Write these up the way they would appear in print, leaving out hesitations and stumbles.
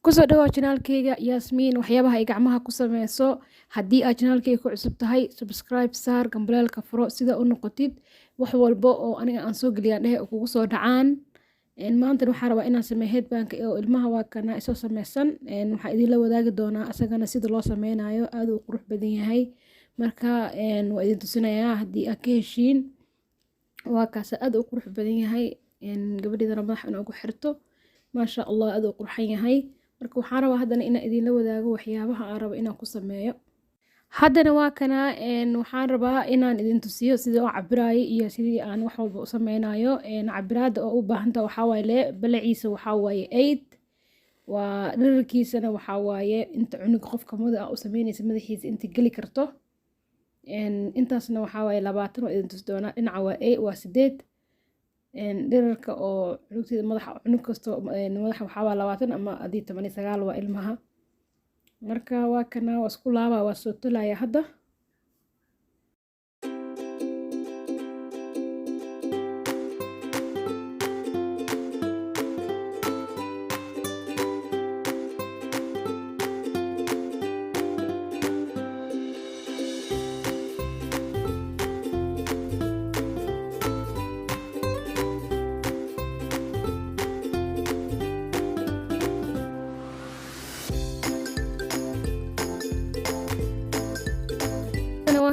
Kusoo dhawaad channelkayga Yasmin waxyaabaha ay gacmaha ku sameyso. Haddii aad channelkayga ku cusub tahay, subscribe saar, gambaleelka furo sida u noqotid wax walbo oo aniga aan soo geliyaan dhehe kugu soo dhacaan. Maanta waxaan rabaa inaan sameeyo headband oo ilmaha waa kana isoo sameysan. Waxaan idin la wadaagi doonaa asagana sida loo sameynayo aad u qurux badan yahay. Marka waa idin tusinayaa haddii aad ka heshiin. Waa kaas aad u qurux badan yahay. Gabadhida madaxa inay ugu xirto. Maasha Allah aad u qurxan yahay. Marka waxaan rabaa haddana inaan idin la wadaago waxyaabaha aan rabo inaan ku sameeyo. Haddana waa kana waxaan rabaa inaan idin tusiyo sida oo cabirayo iyo sidii aan wax walba u sameynayo. Cabiraada oo u baahanta waxaa waaye balaciisa waxaa waaye 8 waa dhererkiisana waxaa waaye inta cunug qofka madaxa u sameynaysa madaxiisa inta geli karto. Intaasna waxaa waaye 20 oo idin tusi doona dhinaca waa 8 dhererka oo cunugtida madaxa cunug kasto madaxa waxaa waa 20 ama 19 waa ilmaha. Marka waa kana waa isku laaba waa soo tolaya hadda.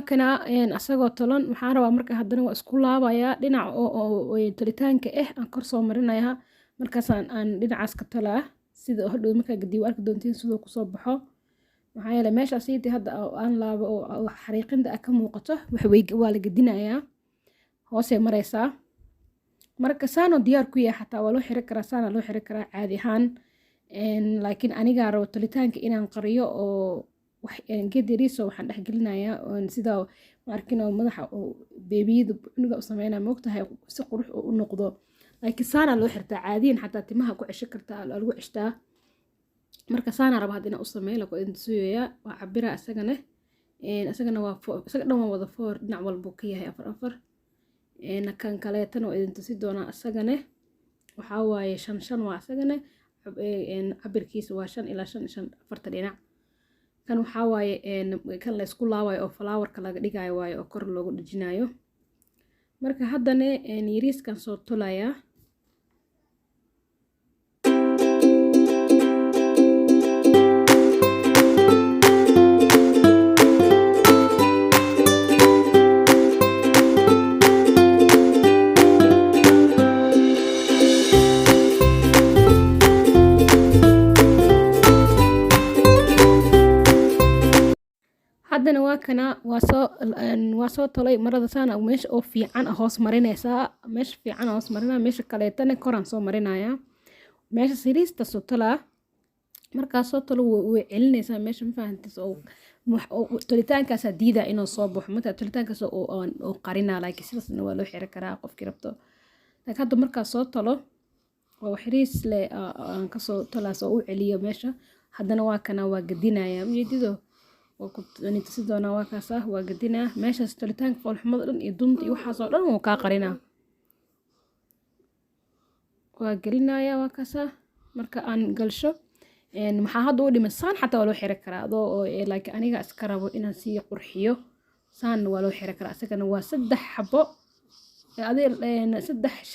kana asagoo tolan waxaan rabaa marka haddana waa isku laabaya dhinac oo tolitaanka aan kor soo marinaya markaas aan dhinacaas ka tolaa sida hadhow marka gadiyo arki doontiin sidoo ku soo baxo maxaa yeelay meeshaas sidii hadda aan laabo oo xariiqinta ka muuqato waa la gadinayaa hoose maraysaa marka saano diyaar ku yahay xataa waa loo xiri karaa saana loo xiri karaa caadi ahaan laakiin aniga rabo tolitaanka inaan qariyo oo geediriso waxaan dhex gelinayaa sida markino madaxa oo beebiyada cunuga u sameynaa moogtahay si qurux u noqdo laakiin saana loo xirtaa caadiyan xataa timaha ku cesho kartaa lagu ceshtaa marka saana raba hadina u sameeyo la idin tusiyaa waa cabira asagana waa isaga dhan wada foor dhinac walba ka yahay 4 kan kale tan oo idin tusi doona asagana waxaa waaye 5 waa asagana cabirkiisa waa 5 ilaa 5 4 dhinac kan waxaa waaye kan la isku laabayo oo flowerka laga dhigayo waaye oo kor loogu dhijinayo marka haddana yariiskan soo tolaya haddana waa kana waa soo tolay marada saana meesha oo fiican hoos marinaysaa meesha fiican hoos marinaa meesha kaleetana koraan soo marinaya meesha siriista soo tolaa markaa soo tolo way celinaysaa meesha ma fahantis oo tolitaankaas diida inuu soo baxo marka tolitaankaas oo qarina laakiin sidaasna waa loo xiri karaa qofkii rabto laakiin hadda markaa soo tolo oo xiriis le aan ka soo tolaas oo u celiyo meesha haddana waa kana waa gadinaya ujeedido وكنت سيدنا وكاسة وقدنا ماشي استلتان فول حمض iyo dunta iyo waxa soo dhan oo ka qarina waa gelinaya wakaasa marka aan galsho maxaa hadda u dhimasaan xataa waa loo xiri karaa adoo like aniga iska rabo inaan sii qurxiyo saan waa loo xiri karaa asagana waa 3 xabo adee 3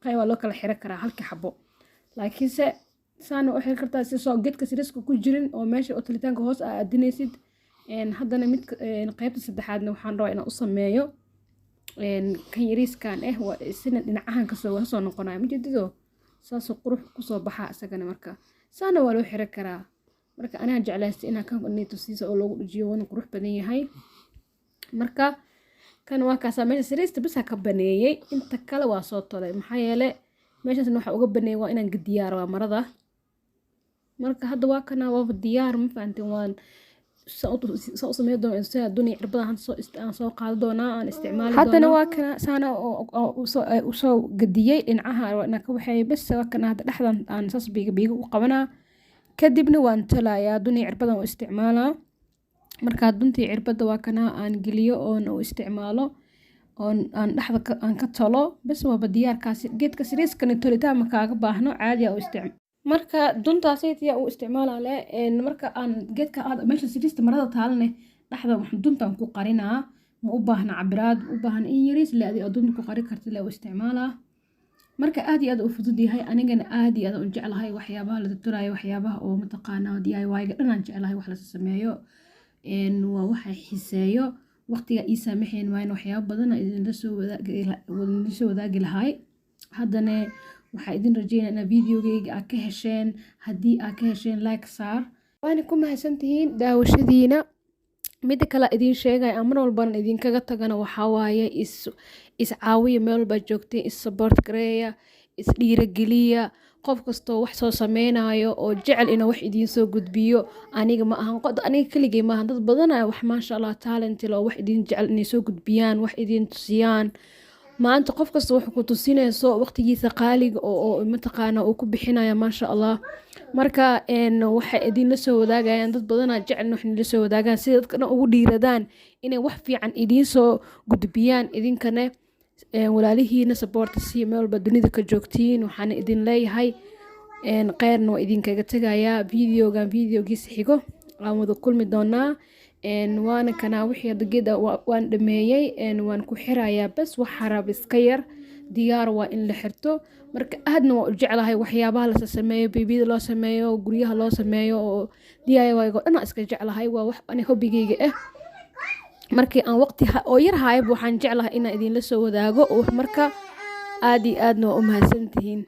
qayb waa loo kala xiri karaa halka xabo laakiin se saan oo xir kartaa si soo geedka siriska ku jirin oo meesha oo talitaanka hoos aadinaysid haddana mid qaybta saddexaadna waxaan rabaa inaan u sameeyo kan yariiskan waa isna dhinacahan ka soo noqonaya ma jeedido saas qurux ku soo baxa asagana marka saana waa loo xiri karaa marka anaa jeclaystay inaan kan tusiiso oo loogu dhijiyo wana qurux badan yahay marka kan waa kaasa meesha siriista bisa ka baneeyay inta kale waa soo tolay maxaa yeelay meeshaasna waxa uga baneeyay waa inaan gadiyaar waa marada marka hadda waa kana waa diyaar ma fahanteen waan soo sameeyo doon sida dunia cirbadan aan soo qaado doona aan isticmaali doona haddana waa kana saana oo soo gadiyay dhinacaha ana ka waxay bas waa kana hadda dhaxdan aan saas biiga u qabanaa kadibna waan tolayaa dunia cirbadan u isticmaalaa marka duntii cirbada waa kana aan geliyo oo u isticmaalo aan dhaxda aan ka tolo bas waa diyaarkaasi geedka siriiskana tolitaan ma kaaga baahno caadi ah u isticmaal marka duntaasaytiya u isticmaalaa leh marka aan geedka aad meesha sirista marada taalane dhaxda waxaan duntaan ku qarinaa ma u baahna cabiraad u baahna in yariis le adi dunta ku qari karti le u isticmaalaa marka aad iyo aad u fudud yahay anigana aad iyo aad u jeclahay waxyaabaha la turaayo waxyaabaha oo mataqaanaa DIY-ga dhanaan jeclahay wax la sameeyo waa waxa xiiseeyo waqtiga ii saamaxeen waa in waxyaabo badan idinla soo wadaagi lahay haddana waxaa idin rajeynaa inaad videogayga aad ka hesheen haddii aad ka hesheen like saar waana ku mahadsantihiin daawashadiina midda kale idin sheegaya mar walbana idinkaga tagana waxaa waaye is caawiya meel walbaa joogtay is support gareeya is dhiirageliya qof kastoo wax soo sameynayo oo jecel inuu wax idiin soo gudbiyo aniga ma ahan aniga keligay maaha dad badanaya wax maasha allah talent leh oo wax idiin jecel inay soo gudbiyaan wax idiin tusiyaan maanta qof kasta wuxuu ku tusinayso waqtigiisa qaaliga oo mataqaana uu ku bixinaya maasha allah marka waxay idin la soo wadaagayaan dad badan jecel wax la soo wadaagaan si dadkana ugu dhiiradaan inay wax fiican idiin soo gudbiyaan idinkana walaalihiina support si meel walba dunida ka joogtiin waxaan idin leeyahay qeyrna waa idinkaga tagayaa videogiisa xigo aan wada kulmi doonaa waana kana wixii geeda waan dhameeyay waan ku xirayaa bas wax xarab iska yar diyaar waa in la xirto marka aadna waa u jeclahay waxyaabaha la sameeyo babyada loo sameeyo guryaha loo sameeyo oo DIY-ga dhan iska jeclahay waa wax ani hobigayga ah markii aan waqti oo yar hayb waxaan jeclahay inaan idin la soo wadaago oo marka aad iyo aadna waa u mahadsantihiin